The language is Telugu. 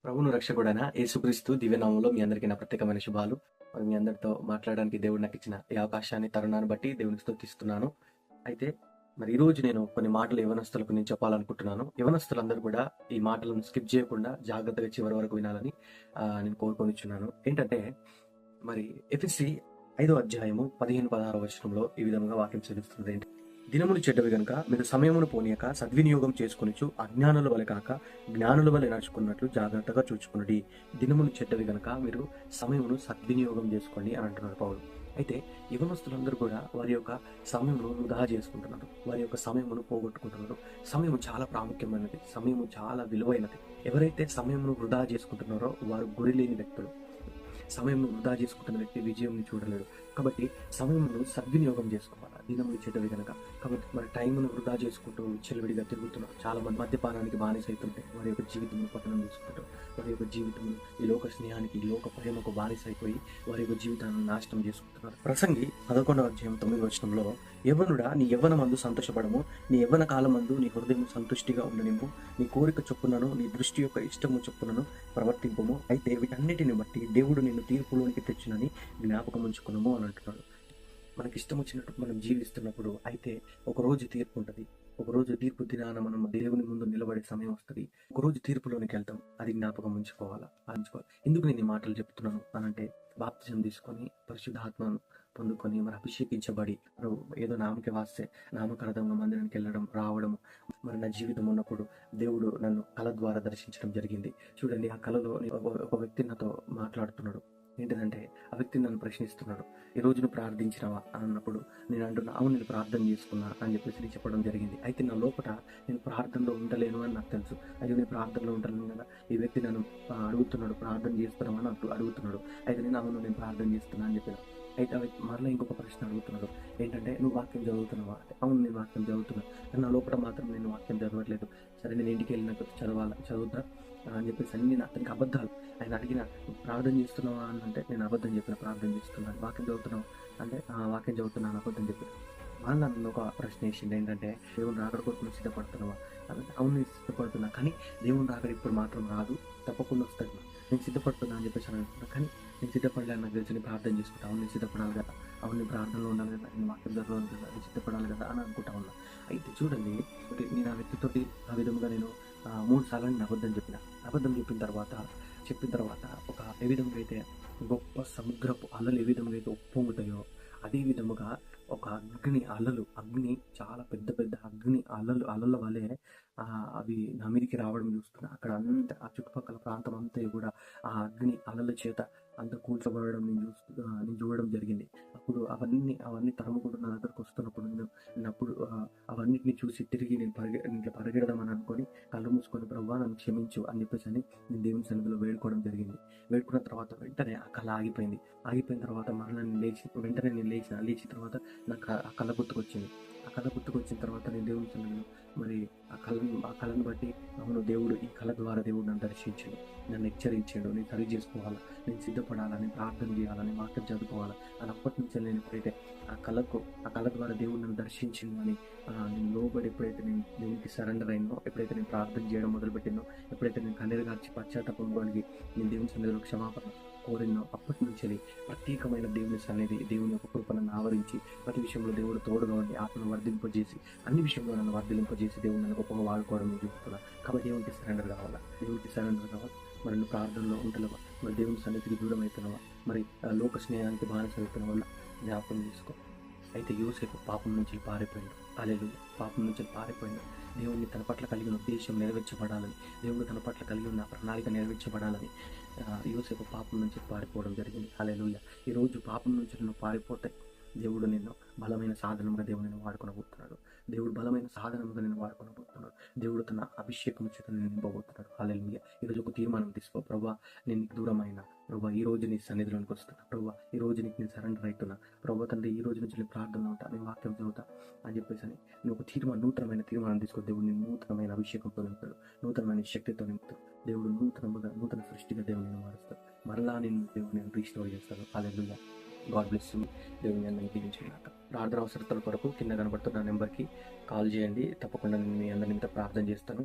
ప్రభువును రక్షకుడైన యేసుక్రీస్తు దివ్యనామంలో మీ అందరికీ నా ప్రత్యేకమైన శుభాలు. మరి మీ అందరితో మాట్లాడడానికి దేవుడు నాకు ఇచ్చిన ఈ అవకాశాన్ని, తరుణాన్ని బట్టి దేవునికి స్తుతిస్తున్నాను. అయితే మరి ఈరోజు నేను కొన్ని మాటలు యవనస్తులకు నేను చెప్పాలనుకుంటున్నాను. యవనస్తులందరూ కూడా ఈ మాటలను స్కిప్ చేయకుండా జాగ్రత్తగా చివరి వరకు వినాలని నేను కోరుకొనిచున్నాను. ఏంటంటే మరి ఎఫెసీ 5వ అధ్యాయము 15-16 వచనంలో ఈ విధంగా వాక్యం చదువుతుంది. దినములు చెడ్డవి గనుక మీరు సమయమును పోనీయక సద్వినియోగం చేసుకొనిచు అజ్ఞానుల వలె కాక జ్ఞానుల వలె నడుచుకున్నట్లు జాగ్రత్తగా చూచుకున్నది. దినములు చెడ్డవి గనుక మీరు సమయమును సద్వినియోగం చేసుకోండి అని అంటున్నారు పౌలు. అయితే యవనస్తులందరూ కూడా వారి యొక్క సమయమును వృధా చేసుకుంటున్నారు, వారి యొక్క సమయమును పోగొట్టుకుంటున్నారు. సమయం చాలా ప్రాముఖ్యమైనది, సమయము చాలా విలువైనది. ఎవరైతే సమయమును వృధా చేసుకుంటున్నారో వారు గురి లేని వ్యక్తులు. సమయంను వృధా చేసుకుంటున్న వ్యక్తి విజయం చూడలేడు. కాబట్టి సమయంను సద్వినియోగం చేసుకోవాలి. దినములు చెడ్డవి కనుక. కాబట్టి మరి టైంను వృధా చేసుకుంటూ చెలవిడిగా తిరుగుతున్నారు. చాలా మంది మద్యపానానికి బానిస అవుతుంటే వారి యొక్క జీవితంలో పతనం చేసుకుంటారు. వారి యొక్క జీవితంలో ఈ లోక స్నేహానికి, ఈ లోక ప్రేమకు బానిస అయిపోయి వారి యొక్క జీవితాన్ని నాశనం చేసుకుంటున్నారు. ప్రసంగి 11వ అధ్యాయం 9వ వచనంలో, యవ్వనుడా నీ యవ్వనమందు సంతోషపడము, నీ యవ్వన కాలమందు నీ హృదయం సంతుష్టిగా ఉండనిమ్ము, నీ కోరిక చొప్పునను నీ దృష్టి యొక్క ఇష్టము చొప్పునను ప్రవర్తింపము. అయితే వీటన్నిటిని బట్టి దేవుడు నిన్ను తీర్పులోనికి తెచ్చునని జ్ఞాపకం ఉంచుకున్నాము అని అంటున్నాడు. మనకి ఇష్టం వచ్చినట్టు మనం జీవిస్తున్నప్పుడు అయితే ఒకరోజు తీర్పు ఉంటుంది. ఒకరోజు తీర్పు దినాన మనం దేవుని ముందు నిలబడే సమయం వస్తుంది. ఒకరోజు తీర్పులోనికి వెళ్తాం. అది జ్ఞాపకం ఉంచుకోవాలి. ఎందుకు నేను ఈ మాటలు చెప్తున్నాను అనంటే, బాప్తిజం తీసుకొని పరిశుద్ధాత్మను పొందుకొని మరి అభిషేకించబడి ఏదో నామకే వాస్తే నామకార్థంగా మందిరానికి వెళ్ళడం రావడం మరి నా జీవితం ఉన్నప్పుడు దేవుడు నన్ను కళ ద్వారా దర్శించడం జరిగింది. చూడండి, ఆ కళలో ఒక వ్యక్తి నాతో మాట్లాడుతున్నాడు. ఏంటిదంటే, ఆ వ్యక్తి నన్ను ప్రశ్నిస్తున్నాడు, ఈ రోజు నువ్వు ప్రార్థించినావా అన్నప్పుడు నేను అంటున్నా, అవును నేను ప్రార్థన చేసుకున్నా అని చెప్పేసి నేను చెప్పడం జరిగింది. అయితే నా లోపల నేను ప్రార్థనలో ఉండలేను అని నాకు తెలుసు. అయ్యో నేను ప్రార్థనలో ఉండలేను కదా, ఈ వ్యక్తి నన్ను అడుగుతున్నాడు ప్రార్థన చేస్తున్నావా అని అడుగుతున్నాడు. అయితే నేను అవును నేను ప్రార్థన చేస్తున్నా అని చెప్పాను. అయితే అవి మరలా ఇంకొక ప్రశ్న అడుగుతున్నాడు. ఏంటంటే, నువ్వు వాక్యం చదువుతున్నావా అంటే, అవును నేను వాక్యం చదువుతున్నా, కానీ నా లోపల మాత్రం నేను వాక్యం చదవట్లేదు. సరే నేను ఇంటికి వెళ్ళినాక చదువుతా అని చెప్పేసి అన్ని అతనికి అబద్ధాలు. ఆయన అడిగిన, ప్రార్థన చేస్తున్నావా అని అంటే, నేను అబద్ధం చెప్పిన, ప్రార్థన చేస్తున్నాను. వాక్యం చదువుతున్నావు అంటే, వాక్యం చదువుతున్నాను అబద్ధం చెప్పిన. వాళ్ళు నన్ను ఒక ప్రశ్న వేసింది. ఏంటంటే, దేవుని రాకడ కొరకు సిద్ధపడుతున్నావా అంటే, అవును నేను సిద్ధపడుతున్నా, కానీ దేవుని రాకడ ఇప్పుడు మాత్రం రాదు, తప్పకుండా వస్తుంది. నేను సిద్ధపడుతున్నా అని చెప్పేసి అనుకుంటున్నా, కానీ నేను సిద్ధపడలేదు. నాకు తెలిసి నేను ప్రార్థన చేసుకుంటా, అవును నేను సిద్ధపడాలి కదా, అవును నేను ప్రార్థనలో ఉండాలి కదా, నేను వాక్యం చదవాలి కదా, నేను సిద్ధపడాలి కదా అని అనుకుంటా ఉన్నా. అయితే చూడండి, నేను ఆ వ్యక్తితోటి ఆ విధంగా నేను 3 సార్లు నేను అబద్ధం చెప్పిన తర్వాత ఒక ఏ విధంగా అయితే గొప్ప సముద్రపు అలలు ఏ విధంగా అయితే ఉప్పొంగుతాయో అదే విధముగా ఒక అగ్ని చాలా పెద్ద పెద్ద అలల వలె అవి నా మీదకి రావడం చూస్తున్నా. అక్కడ అంతా ఆ చుట్టుపక్కల ప్రాంతం అంతా కూడా ఆ అగ్ని అలల చేత అంత కూల్చబడడం నేను చూడడం జరిగింది. అప్పుడు అవన్నీ తరుముకుంటూ నా దగ్గరకు వస్తున్నప్పుడు నేను అప్పుడు అవన్నిటిని చూసి తిరిగి నేను పరిగెడదామని అనుకొని కళ్ళు మూసుకొని, ప్రభువా నన్ను క్షమించు అని చెప్పేసి నేను దేవుని సన్నిధిలో వేడుకోవడం జరిగింది. వేడుకున్న తర్వాత వెంటనే ఆ కళ ఆగిపోయిన తర్వాత మరలా నేను లేచిన తర్వాత నాకు ఆ కళ గుర్తుకొచ్చింది. ఆ కళ గుర్తుకొచ్చిన తర్వాత నేను దేవుని సన్నిధిలో మరి ఆ కళను బట్టి, అవును దేవుడు ఈ కళ ద్వారా దేవుడు నన్ను దర్శించాడు, నన్ను హెచ్చరించాడు, నేను సరి చేసుకోవాలా, నేను సిద్ధపడాలని, ప్రార్థన చేయాలని, వాక్యం చదువుకోవాలా అని అప్పటి నుంచి నేను ఎప్పుడైతే ఆ కళ ద్వారా దేవుడు నన్ను దర్శించిండు అని నేను లోబడి ఎప్పుడైతే నేను దేవునికి సరెండర్ అయినో, ఎప్పుడైతే నేను ప్రార్థన చేయడం మొదలుపెట్టినో, ఎప్పుడైతే నేను కన్నీరు గార్చి పశ్చాత్తాపం కలిగి నేను దేవుని సన్నిధిలో క్షమాపణ కోరినో, అప్పటి నుంచి ప్రత్యేకమైన దేవుని సన్నిధి, దేవుని యొక్క కృపను ఆవరించి ప్రతి విషయంలో దేవుడు తోడుగా ఉండి ఆత్మను వర్ధింపజేసి అన్ని విషయంలో నన్ను వర్ధింపజేసి దేవుడు నన్ను గొప్పగా వాడుకోవడం నేను చూస్తున్నా. కాబట్టి దేవునికి సరెండర్ కావాలి. మరి నువ్వు ప్రార్థనలో ఉంటున్నావా, మరి దేవుని సన్నిధికి దూరం అవుతున్నావా, మరి లోక స్నేహానికి బానిస అవుతున్న వల్ల జ్ఞాపకం చేసుకో. అయితే యోసేపు పాపం నుంచి పారిపోయాడు. హల్లెలూయా. పాపం నుంచి పారిపోయాడు. దేవుని తన పట్ల కలిగిన ఉద్దేశం నెరవేర్చబడాలని, దేవుడు తన పట్ల కలిగి ఉన్న ప్రణాళిక నెరవేర్చబడాలని యోసేపు పాపం నుంచి పారిపోవడం జరిగింది. హల్లెలూయా. ఈరోజు పాపం నుంచి నువ్వు పారిపోతే దేవుడు నిన్ను బలమైన సాధనంగా నిన్ను వాడుకొనబోతున్నాడు. దేవుడు తన అభిషేకం చేత నిన్ను నింపబోతున్నాడు. హల్లెలూయా. ఈరోజు ఒక తీర్మానం తీసుకో. ప్రభువా నేను నీకు దూరమైన, ప్రభువా ఈ రోజు నీ సన్నిధిలోనికి వస్తున్నా, ప్రభువా ఈ రోజు నీకు నేను సరెండర్ అవుతున్నా, ప్రభువా తండ్రి ఈ రోజు నుంచి నేను ప్రార్థనలో ఉంటా, నేను వాక్యం చదువుతా అని చెప్పేసి నువ్వు ఒక నూతనమైన తీర్మానం తీసుకో. దేవుడు నేను నూతనమైన అభిషేకంతో నింపుతాడు, నూతనమైన శక్తితో నింపుతాడు. దేవుడు నూతన సృష్టిగా దేవుడు నేను మారుస్తాడు. మరలా దేవుడు నేను రీస్టోర్ చేస్తాను. హల్లెలూయా. God bless you. దేవుని అందరినీ దీవించుగాక. ప్రార్థన అవసరతల కొరకు కింద కనబడుతున్న నెంబర్కి కాల్ చేయండి. తప్పకుండా నేను మీ అందరి నిమిత్తం ప్రార్థన చేస్తాను.